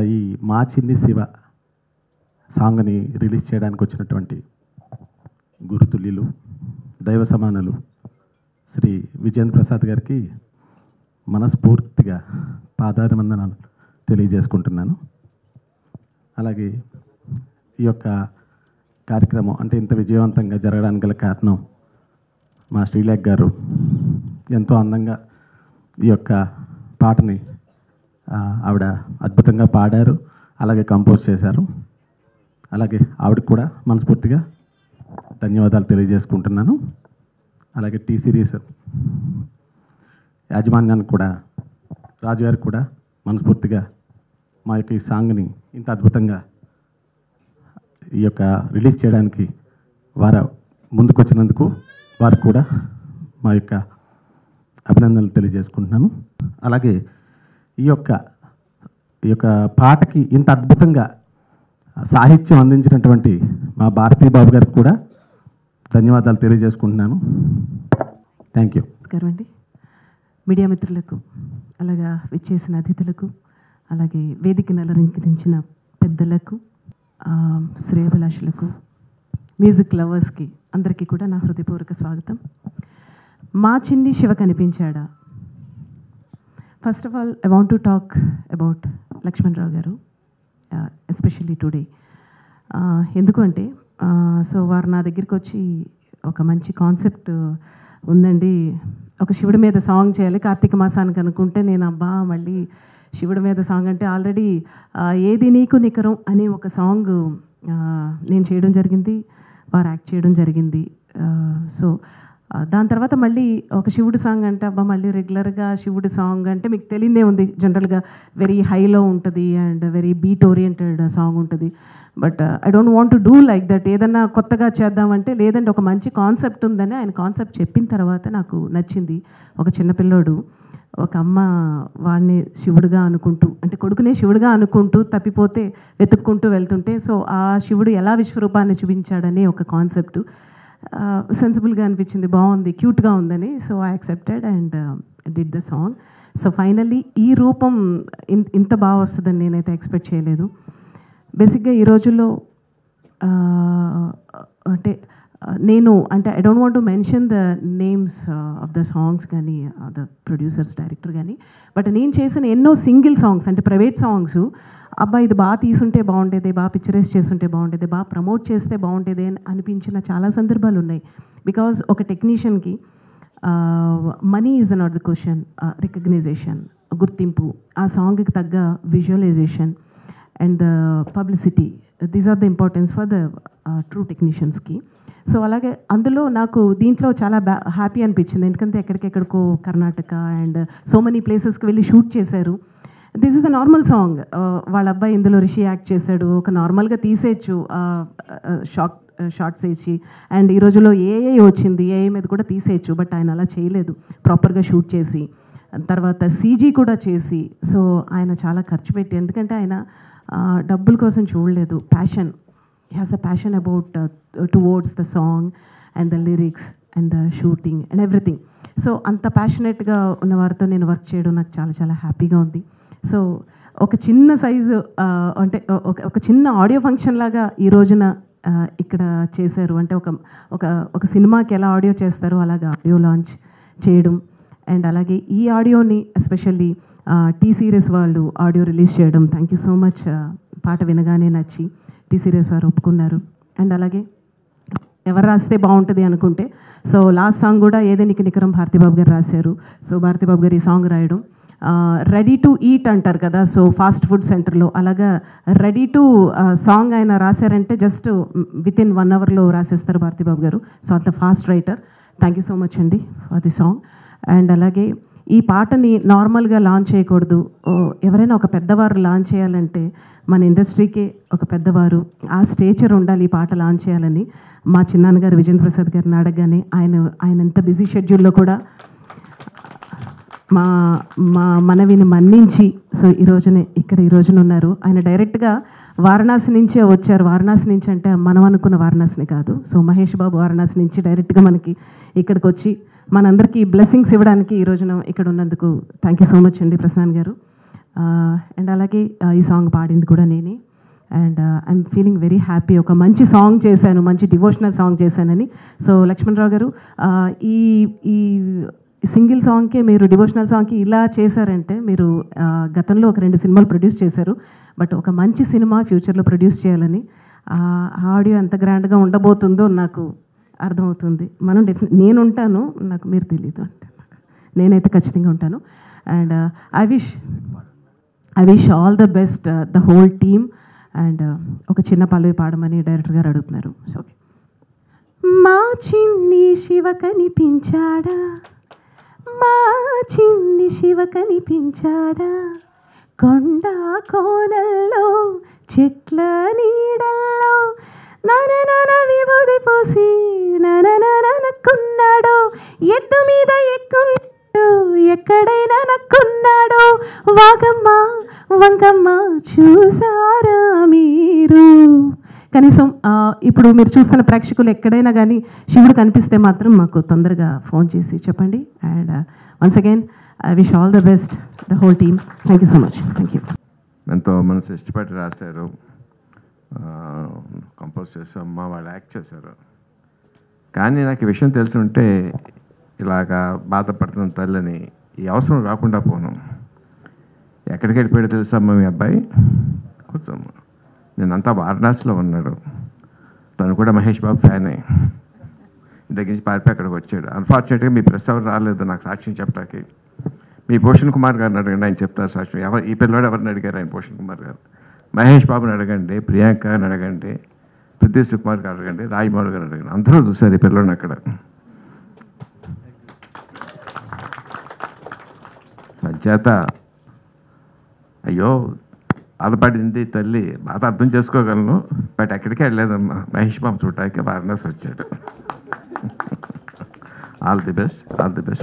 ఈ మా చిన్ని శివ సాంగ్ని రిలీజ్ చేయడానికి వచ్చినటువంటి గురుతుల్యులు దైవ సమానులు శ్రీ విజేంద్ర ప్రసాద్ గారికి మనస్ఫూర్తిగా పాదాభివందనాలు తెలియజేసుకుంటున్నాను. అలాగే ఈ యొక్క కార్యక్రమం అంటే ఇంత విజయవంతంగా జరగడానికి గల కారణం మా శ్రీలేఖ గారు ఎంతో అందంగా ఈ యొక్క పాటని ఆవిడ అద్భుతంగా పాడారు, అలాగే కంపోజ్ చేశారు. అలాగే ఆవిడకి కూడా మనస్ఫూర్తిగా ధన్యవాదాలు తెలియజేసుకుంటున్నాను. అలాగే టీ సిరీస్ యాజమాన్యానికి కూడా, రాజు గారికి కూడా మనస్ఫూర్తిగా మా యొక్క ఈ సాంగ్ని ఇంత అద్భుతంగా ఈ యొక్క రిలీజ్ చేయడానికి వారు ముందుకు వచ్చినందుకు వారికి కూడా మా యొక్క అభినందనలు తెలియజేసుకుంటున్నాను. అలాగే ఈ యొక్క పాటకి ఇంత అద్భుతంగా సాహిత్యం అందించినటువంటి మా భారతీ బాబు గారికి కూడా ధన్యవాదాలు తెలియజేసుకుంటున్నాను. Thank you. నమస్కారం అండి. మీడియా మిత్రులకు, అలాగా విచ్చేసిన అతిథులకు, అలాగే వేదికను అలంకరించిన పెద్దలకు, శ్రేయభిలాషులకు, మ్యూజిక్ లవర్స్కి అందరికీ కూడా నా హృదయపూర్వక స్వాగతం. మా చిన్ని శివ కనిపించాడా. First of all I want to talk about Lakshman Rao గారు, ఎస్పెషల్లీ టుడే. ఎందుకంటే సో వారు నా దగ్గరికి వచ్చి ఒక మంచి కాన్సెప్ట్ ఉందండి, ఒక శివుడి మీద సాంగ్ చేయాలి కార్తీక మాసానికి అనుకుంటే, నేను అబ్బా మళ్ళీ శివుడి మీద సాంగ్ అంటే ఆల్రెడీ ఏది నీకు నికరం అని ఒక సాంగ్ నేను చేయడం జరిగింది, వారు యాక్ట్ చేయడం జరిగింది. సో దాని తర్వాత మళ్ళీ ఒక శివుడు సాంగ్ అంటే అబ్బా మళ్ళీ రెగ్యులర్గా శివుడు సాంగ్ అంటే మీకు తెలియదే ఉంది, జనరల్గా వెరీ హైలో ఉంటుంది and very beat oriented song ఉంటుంది. But I don't want to do like that. ఏదన్నా కొత్తగా చేద్దామంటే లేదంటే ఒక మంచి కాన్సెప్ట్ ఉందని ఆయన కాన్సెప్ట్ చెప్పిన తర్వాత నాకు నచ్చింది. ఒక చిన్నపిల్లోడు, ఒక అమ్మ వాడిని శివుడుగా అనుకుంటూ, అంటే కొడుకునే శివుడుగా అనుకుంటూ తప్పిపోతే వెతుక్కుంటూ వెళ్తుంటే, సో ఆ శివుడు ఎలా విశ్వరూపాన్ని చూపించాడని ఒక కాన్సెప్ట్ సెన్సిబుల్గా అనిపించింది, బాగుంది, క్యూట్గా ఉందని. So I accepted and did the song. So finally ఈ రూపం ఇంత బాగా వస్తుందని నేనైతే ఎక్స్పెక్ట్ చేయలేదు. బేసిక్గా ఈ రోజుల్లో అంటే నేను అంటే I don't want to mention the names of the songs కానీ ద ప్రొడ్యూసర్స్, డైరెక్టర్ కానీ, బట్ నేను చేసిన ఎన్నో సింగిల్ సాంగ్స్ అంటే ప్రైవేట్ సాంగ్స్, అబ్బా ఇది బాగా తీసుంటే బాగుండేది, బాగా పిక్చరైజ్ చేస్తుంటే బాగుండేది, బాగా ప్రమోట్ చేస్తే బాగుండేది అని అనిపించిన చాలా సందర్భాలు ఉన్నాయి. బికాజ్ ఒక టెక్నీషియన్కి money is not the question, recognition, గుర్తింపు, ఆ సాంగ్కి తగ్గ visualization and the publicity, these are the importance for the true టెక్నీషియన్స్కి. సో అలాగే అందులో నాకు దీంట్లో చాలా హ్యాపీ అనిపించింది, ఎందుకంటే ఎక్కడికెక్కడికో కర్ణాటక అండ్ సో మెనీ ప్లేసెస్కి వెళ్ళి షూట్ చేశారు. This is the normal song, వాళ్ళ అబ్బాయి ఇందులో రిషి యాక్ట్ చేశాడు, ఒక నార్మల్గా తీసేయచ్చు షార్ట్స్ వేసి, అండ్ ఈ రోజులో ఏఐ వచ్చింది, ఏఐ మీద కూడా తీసేయచ్చు, బట్ ఆయన అలా చేయలేదు, ప్రాపర్గా షూట్ చేసి తర్వాత సీజీ కూడా చేసి. సో ఆయన చాలా ఖర్చు పెట్టి, ఎందుకంటే ఆయన డబ్బుల కోసం చూడలేదు, passion, he has a passion about towards the song and the lyrics and the shooting and everything. So అంత ప్యాషనేట్గా ఉన్న వారితో నేను వర్క్ చేయడం నాకు చాలా చాలా హ్యాపీగా ఉంది. సో ఒక చిన్న సైజు అంటే ఒక చిన్న ఆడియో ఫంక్షన్ లాగా ఈ రోజున ఇక్కడ చేశారు. అంటే ఒక సినిమాకి ఎలా ఆడియో చేస్తారో అలాగా ఆడియో లాంచ్ చేయడం, అండ్ అలాగే ఈ ఆడియోని ఎస్పెషల్లీ టీ సిరీస్ వాళ్ళు ఆడియో రిలీజ్ చేయడం. Thank you so much. పాట వినగానే నచ్చి టీ సిరీస్ వారు ఒప్పుకున్నారు. అండ్ అలాగే ఎవరు రాస్తే బాగుంటుంది అనుకుంటే, సో లాస్ట్ సాంగ్ కూడా ఏదే నీకు నికరం భారతీబాబు గారు రాశారు. సో భారతీబాబు గారు ఈ సాంగ్ రాయడం, రెడీ టు ఈట్ అంటారు కదా, సో ఫాస్ట్ ఫుడ్ సెంటర్లో అలాగా రెడీ టు సాంగ్ ఆయన రాశారంటే జస్ట్ విత్ ఇన్ 1 అవర్లో రాసేస్తారు భారతీబాబు గారు. సో అంత fast writer. Thank you so much అండి ఫర్ ది సాంగ్. అండ్ అలాగే ఈ పాటని నార్మల్గా లాంచ్ చేయకూడదు, ఎవరైనా ఒక పెద్దవారు లాంచ్ చేయాలంటే మన ఇండస్ట్రీకి ఒక పెద్దవారు ఆ స్టేచర్ ఉండాలి ఈ పాట లాంచ్ చేయాలని మా చిన్నాన్నగారు విజేంద్ర ప్రసాద్ గారిని అడగగానే ఆయన ఎంత బిజీ షెడ్యూల్లో కూడా మా మనవిని మన్నించి సో ఈ రోజున ఉన్నారు. ఆయన డైరెక్ట్గా వారణాసి నుంచే వచ్చారు. వారణాసి నుంచి అంటే మనం అనుకున్న వారణాసిని కాదు, సో మహేష్ బాబు వారణాసి నుంచి డైరెక్ట్గా మనకి ఇక్కడికి వచ్చి మనందరికీ బ్లెస్సింగ్స్ ఇవ్వడానికి ఈ రోజున ఇక్కడ ఉన్నందుకు థ్యాంక్ యూ సో మచ్ అండి ప్రసాద్ గారు. అండ్ అలాగే ఈ సాంగ్ పాడింది కూడా నేనే. And I'm feeling very happy, ఒక మంచి సాంగ్ చేశాను, మంచి డివోషనల్ సాంగ్ చేశానని. సో లక్ష్మణరావు గారు, ఈ ఈ సింగిల్ సాంగ్కే మీరు డివోషనల్ సాంగ్కి ఇలా చేశారంటే, మీరు గతంలో ఒక 2 సినిమాలు ప్రొడ్యూస్ చేశారు, బట్ ఒక మంచి సినిమా ఫ్యూచర్లో ప్రొడ్యూస్ చేయాలని. ఆడియో ఎంత గ్రాండ్గా ఉండబోతుందో నాకు అర్థమవుతుంది. మనం నేను ఉంటాను, నాకు మీరు తెలీదు అంటే నేనైతే ఖచ్చితంగా ఉంటాను. And I wish all the best the whole team. And ఒక చిన్న పల్లవి పాడమని డైరెక్టర్ గారు అడుగుతున్నారు. సో మా చిన్ని శివ కనిపించాడా, మా చిన్ని శివ కనిపించాడా, కొండ కోనల్లో చెట్ల నీడల్లో నాన్న విభూది పోసి నక్కున్నాడు, ఎద్దు మీద ఎక్కున్నాడు, ఎక్కడైనా నక్కున్నాడు, వాగమ్మ వంకమ్మ చూసారా మీరు. కనీసం ఇప్పుడు మీరు చూస్తున్న ప్రేక్షకులు ఎక్కడైనా కానీ శివుడు కనిపిస్తే మాత్రం మాకు తొందరగా ఫోన్ చేసి చెప్పండి. And once again I wish all the best the whole team. Thank you so much. Thank you. ఎంతో మనసు ఇష్టపడి రాశారు, కంపోజ్ చేసాం, వాళ్ళు యాక్ట్ చేశారు. కానీ నాకు ఈ విషయం తెలిసి ఉంటే ఇలాగా బాధపడుతున్న తల్లిని ఈ అవసరం రాకుండా పోను. ఎక్కడికి వెళ్ళిపోయాడో తెలుసమ్మా మీ అబ్బాయి? కూర్చోమ్మా. నేనంతా వారణాసిలో ఉన్నాడు, తను కూడా మహేష్ బాబు ఫ్యానే. దగ్గర నుంచి పారిపోయి అక్కడికి వచ్చాడు. అన్ఫార్చునేట్గా మీ ప్రెస్ ఎవరు రాలేదు నాకు సాక్ష్యం చెప్పడానికి. మీ భూషణ్ కుమార్ గారిని అడగండి, ఆయన చెప్తారు సాక్ష్యం. ఈ పిల్లవాడు ఎవరిని అడిగారు? ఆయన భూషణ్ కుమార్ గారు. మహేష్ బాబుని అడగండి, ప్రియాంకని అడగండి, పృథ్వీ సుకుమార్ గారు అడగండి, రాజమౌళి గారు అడగండి. అందరూ చూశారు ఈ పిల్లవాడిని అక్కడ. సజ్జాత అయ్యో బాధపడింది తల్లి, బాధ అర్థం చేసుకోగలను, బట్ ఎక్కడికి వెళ్ళలేదమ్మా, మహేష్ బాబు చూడటానికి వారణాసి వచ్చాడు. All the best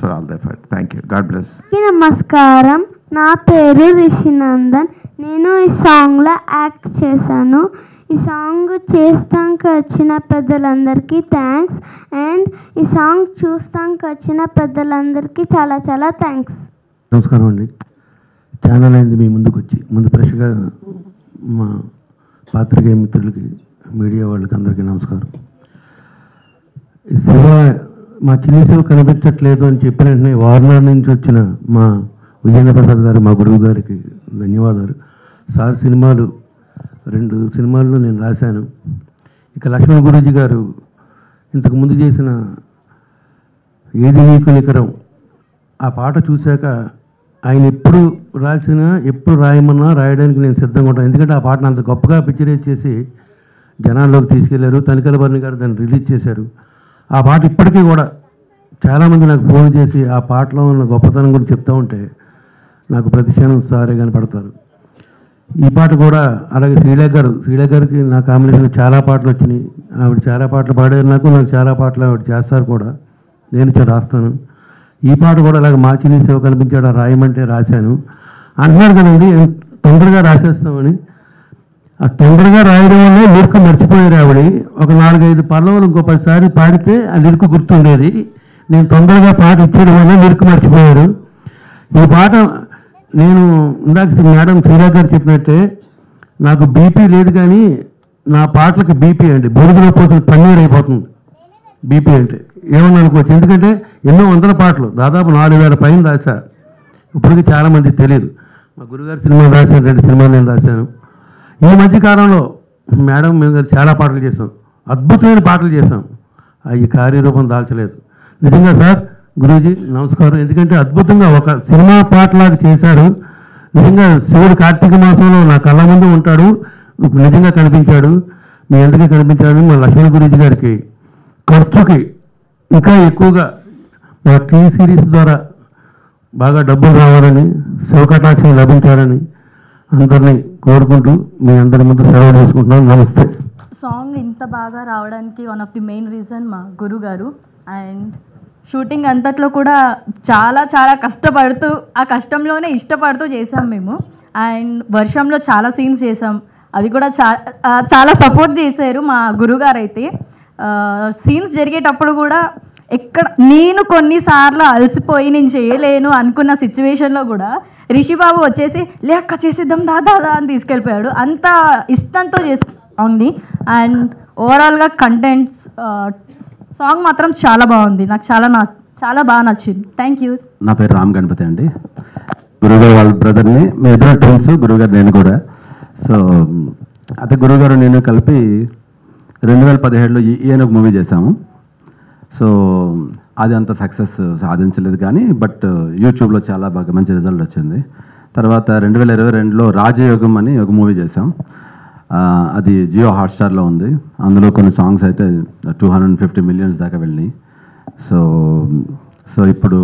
for all the effort. Thank you. God bless. నమస్కారం, నా పేరు రిషినందన్. నేను ఈ సాంగ్లో యాక్ట్ చేశాను. ఈ సాంగ్ చేస్తానికి వచ్చిన పెద్దలందరికీ థ్యాంక్స్, అండ్ ఈ సాంగ్ చూస్తానికి వచ్చిన పెద్దలందరికీ చాలా చాలా థ్యాంక్స్. నమస్కారం అండి. ఛానల్ అయింది మీ ముందుకు వచ్చి ముందు ఫ్రెష్గా మా పాత్రికేయ మిత్రులకి, మీడియా వాళ్ళకి అందరికీ నమస్కారం. శివ మా చిన్ని శివ కనిపించట్లేదు అని చెప్పిన వెంటనే వారణాసి నుంచి వచ్చిన మా విజేంద్ర ప్రసాద్ గారు, మా గురువు గారికి ధన్యవాదాలు. సార్ సినిమాలు 2 సినిమాల్లో నేను రాశాను. ఇక లక్ష్మణ్ గురూజీ గారు ఇంతకుముందు చేసిన ఏది నీకు నికరం ఆ పాట చూశాక ఆయన ఎప్పుడు రాసినా, ఎప్పుడు రాయమన్నా రాయడానికి నేను సిద్ధంగా ఉంటాను. ఎందుకంటే ఆ పాటను అంత గొప్పగా పిక్చరైజ్ చేసి జనాల్లోకి తీసుకెళ్లారు. తనికెళ్ళ భరణి గారు దాన్ని రిలీజ్ చేశారు. ఆ పాట ఇప్పటికీ కూడా చాలామంది నాకు ఫోన్ చేసి ఆ పాటలో ఉన్న గొప్పతనం గురించి చెప్తూ ఉంటే నాకు ప్రతిక్షణం సారే కనపడతారు. ఈ పాట కూడా అలాగే శ్రీలేఖ గారికి నా కాంబినేషన్ చాలా పాటలు వచ్చినాయి. ఆవిడ చాలా పాటలు పాడారు, నాకు చాలా పాటలు ఆవిడ చేస్తారు కూడా, నేను రాస్తాను. ఈ పాట కూడా అలాగే మా చిన్ని శివ కనిపించాడు రాయమంటే రాశాను. అంటున్నారు కదండి తొందరగా రాసేస్తామని. ఆ తొందరగా రాయడం వల్ల లిరిక్ మర్చిపోయారు ఆవిడ. ఒక 4-5 పల్లవులు ఇంకో 10 సార్లు పాడితే ఆ లిరిక్ గుర్తుండేది. నేను తొందరగా పాట ఇచ్చేయడం వల్ల లిరిక్ మర్చిపోయారు. ఈ పాట నేను ఇందాక మేడం శ్రీలేఖ గారు చెప్పినట్టే నాకు బీపీ లేదు, కానీ నా పాటలకు బీపీ అండి, బొరుగులో పోతున్న పన్నీర్ అయిపోతుంది బీపీ అంటే. ఏమన్నా అనుకోవచ్చు, ఎందుకంటే ఎన్నో వందల పాటలు దాదాపు 4000 పైన రాశా. ఇప్పటికీ చాలామందికి తెలియదు. మా గురుగారు సినిమాలు రాశాను, 2 సినిమాలు నేను రాశాను. ఈ మధ్యకాలంలో మేడం మేము గారు చాలా పాటలు చేసాం, అద్భుతమైన పాటలు చేసాం. అవి కార్యరూపం దాల్చలేదు. నిజంగా సార్ గురూజీ నమస్కారం. ఎందుకంటే అద్భుతంగా ఒక సినిమా పాటలాగా చేశాడు. నిజంగా శివుడు కార్తీక మాసంలో నా కళ్ళ ముందు ఉంటాడు, నిజంగా కనిపించాడు, మీ అందరికీ కనిపించాడు. మా లక్ష్మణ్ గురూజీ గారికి ఖర్చుకి ఇంకా ఎక్కువగా మా టీ సిరీస్ ద్వారా బాగా డబ్బులు రావాలని, శివకటాక్షం లభించాలని అందరినీ కోరుకుంటూ మీ అందరి ముందు సెలవు చేసుకుంటున్నాను. నమస్తే. సాంగ్ ఇంత బాగా రావడానికి one of the main reason మా గురువు గారు. అండ్ షూటింగ్ అంతట్లో కూడా చాలా చాలా కష్టపడుతూ, ఆ కష్టంలోనే ఇష్టపడుతూ చేసాం మేము. అండ్ వర్షంలో చాలా సీన్స్ చేసాం, అవి కూడా చాలా సపోర్ట్ చేశారు మా గురువుగారు. అయితే సీన్స్ జరిగేటప్పుడు కూడా నేను కొన్నిసార్లు అలసిపోయి నేను చేయలేను అనుకున్న సిచ్యువేషన్లో కూడా రిషిబాబు వచ్చేసి లేక చేసేద్దాం దాదా అని తీసుకెళ్ళిపోయాడు. అంత ఇష్టంతో చేసే సాంగ్ని. అండ్ ఓవరాల్గా కంటెంట్స్ సాంగ్ మాత్రం చాలా బాగుంది. నాకు చాలా బాగా నచ్చింది. Thank you. నా పేరు రామ్ గణపతి అండి. గురుగారు వాళ్ళ బ్రదర్ని, మీ ఇద్దరు ట్విన్స్, గురుగారు నేను కూడా. సో అయితే గురుగారు నేను కలిపి 2017లో ఈయన ఒక మూవీ చేశాము. సో అది అంత సక్సెస్ సాధించలేదు కానీ బట్ యూట్యూబ్లో చాలా బాగా మంచి రిజల్ట్ వచ్చింది. తర్వాత 2022లో రాజయోగం అని ఒక మూవీ చేశాం. అది జియో హాట్స్టార్లో ఉంది. అందులో కొన్ని సాంగ్స్ అయితే 250 మిలియన్స్ దాకా వెళ్ళినాయి. సో ఇప్పుడు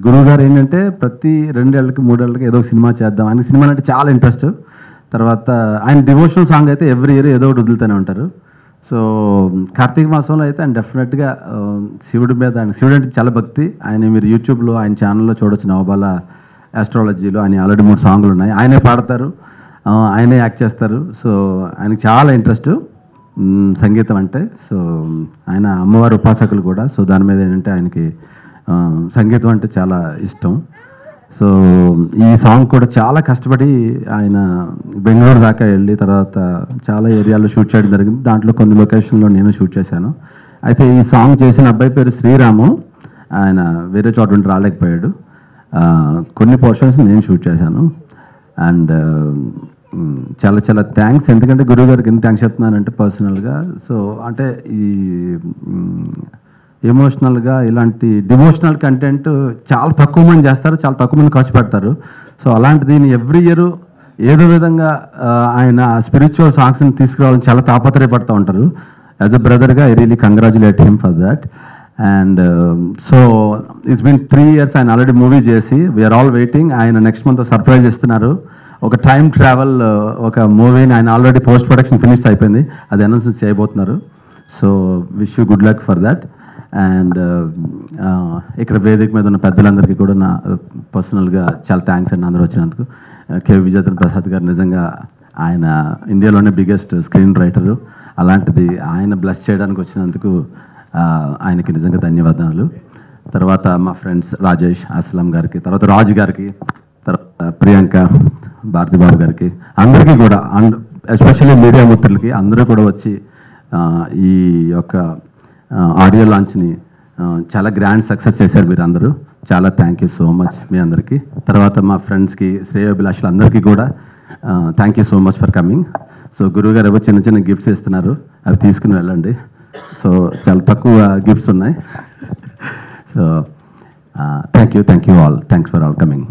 గురువుగారు ఏంటంటే ప్రతి 2 ఏళ్ళకి 3 ఏళ్ళకి ఏదో సినిమా చేద్దాం, ఆయన సినిమా అంటే చాలా ఇంట్రెస్ట్. తర్వాత ఆయన డివోషనల్ సాంగ్ అయితే ఎవ్రీ ఇయర్ ఏదో ఒకటి వదులుతూనే ఉంటారు. సో కార్తీక మాసంలో అయితే ఆయన డెఫినెట్గా శివుడి మీద, ఆయన శివుడు అంటే చాలా భక్తి. ఆయన మీరు యూట్యూబ్లో ఆయన ఛానల్లో చూడొచ్చు, నవబాల ఆస్ట్రాలజీలో ఆయన ఆల్రెడీ 3 సాంగ్లు ఉన్నాయి. ఆయనే పాడతారు, ఆయనే యాక్ట్ చేస్తారు. సో ఆయనకి చాలా ఇంట్రెస్ట్ సంగీతం అంటే. సో ఆయన అమ్మవారి ఉపాసకులు కూడా. సో దాని మీద ఏంటంటే ఆయనకి సంగీతం అంటే చాలా ఇష్టం. సో ఈ సాంగ్ కూడా చాలా కష్టపడి ఆయన బెంగళూరు దాకా వెళ్ళి తర్వాత చాలా ఏరియాలో షూట్ చేయడం జరిగింది. దాంట్లో కొన్ని లొకేషన్లో నేను షూట్ చేశాను. అయితే ఈ సాంగ్ చేసిన అబ్బాయి పేరు శ్రీరాము. ఆయన వేరే చోట ఉండి రాలేకపోయాడు. కొన్ని పోర్షన్స్ నేను షూట్ చేశాను. అండ్ చాలా చాలా థ్యాంక్స్. ఎందుకంటే గురువు గారికి ఎంత థ్యాంక్స్ చెప్తున్నానంటే పర్సనల్గా. సో అంటే ఈ ఎమోషనల్గా ఇలాంటి డివోషనల్ కంటెంట్ చాలా తక్కువ మంది చేస్తారు, చాలా తక్కువ మంది ఖర్చు పెడతారు. సో అలాంటి దీన్ని ఎవ్రీ ఇయర్ ఏదో విధంగా ఆయన స్పిరిచువల్ సాంగ్స్ని తీసుకురావాలని చాలా తాపత్రయపడుతూ ఉంటారు. యాజ్ అ బ్రదర్గా I really congratulate him for that. And so it's been 3 years ఆయన ఆల్రెడీ మూవీ చేసి. We're all waiting. ఆయన నెక్స్ట్ మంత్ సర్ప్రైజ్ ఇస్తున్నారు. ఒక టైం ట్రావెల్ ఒక మూవీని ఆయన ఆల్రెడీ పోస్ట్ ప్రొడక్షన్ ఫినిష్ అయిపోయింది, అది అనౌన్స్ చేయబోతున్నారు. So wish you good luck for that. And ఇక్కడ వేదిక మీద ఉన్న పెద్దలందరికీ కూడా నా పర్సనల్గా చాలా థ్యాంక్స్ అండి అందరూ వచ్చినందుకు. కె విజయేంద్ర ప్రసాద్ గారు నిజంగా ఆయన ఇండియాలోనే బిగ్గెస్ట్ స్క్రీన్ రైటరు. అలాంటిది ఆయన బ్లెస్ చేయడానికి వచ్చినందుకు ఆయనకి నిజంగా ధన్యవాదాలు. తర్వాత మా ఫ్రెండ్స్ రాజేష్, అస్లాం గారికి, తర్వాత రాజు గారికి, తర్వాత ప్రియాంక, భారతిబాబు గారికి, అందరికీ కూడా, అండ్ ఎస్పెషల్లీ మీడియా మిత్రులకి అందరూ కూడా వచ్చి ఈ యొక్క ఆడియో లాంచ్ని చాలా గ్రాండ్ సక్సెస్ చేశారు మీరు అందరూ. చాలా థ్యాంక్ యూ సో మచ్ మీ అందరికీ. తర్వాత మా ఫ్రెండ్స్కి, శ్రేయోభిలాషులు అందరికీ కూడా thank you so much for coming. So గురువుగారు ఏవో చిన్న చిన్న గిఫ్ట్స్ ఇస్తున్నారు, అవి తీసుకుని వెళ్ళండి. సో చాలా తక్కువ గిఫ్ట్స్ ఉన్నాయి. So thank you all. Thanks for all coming.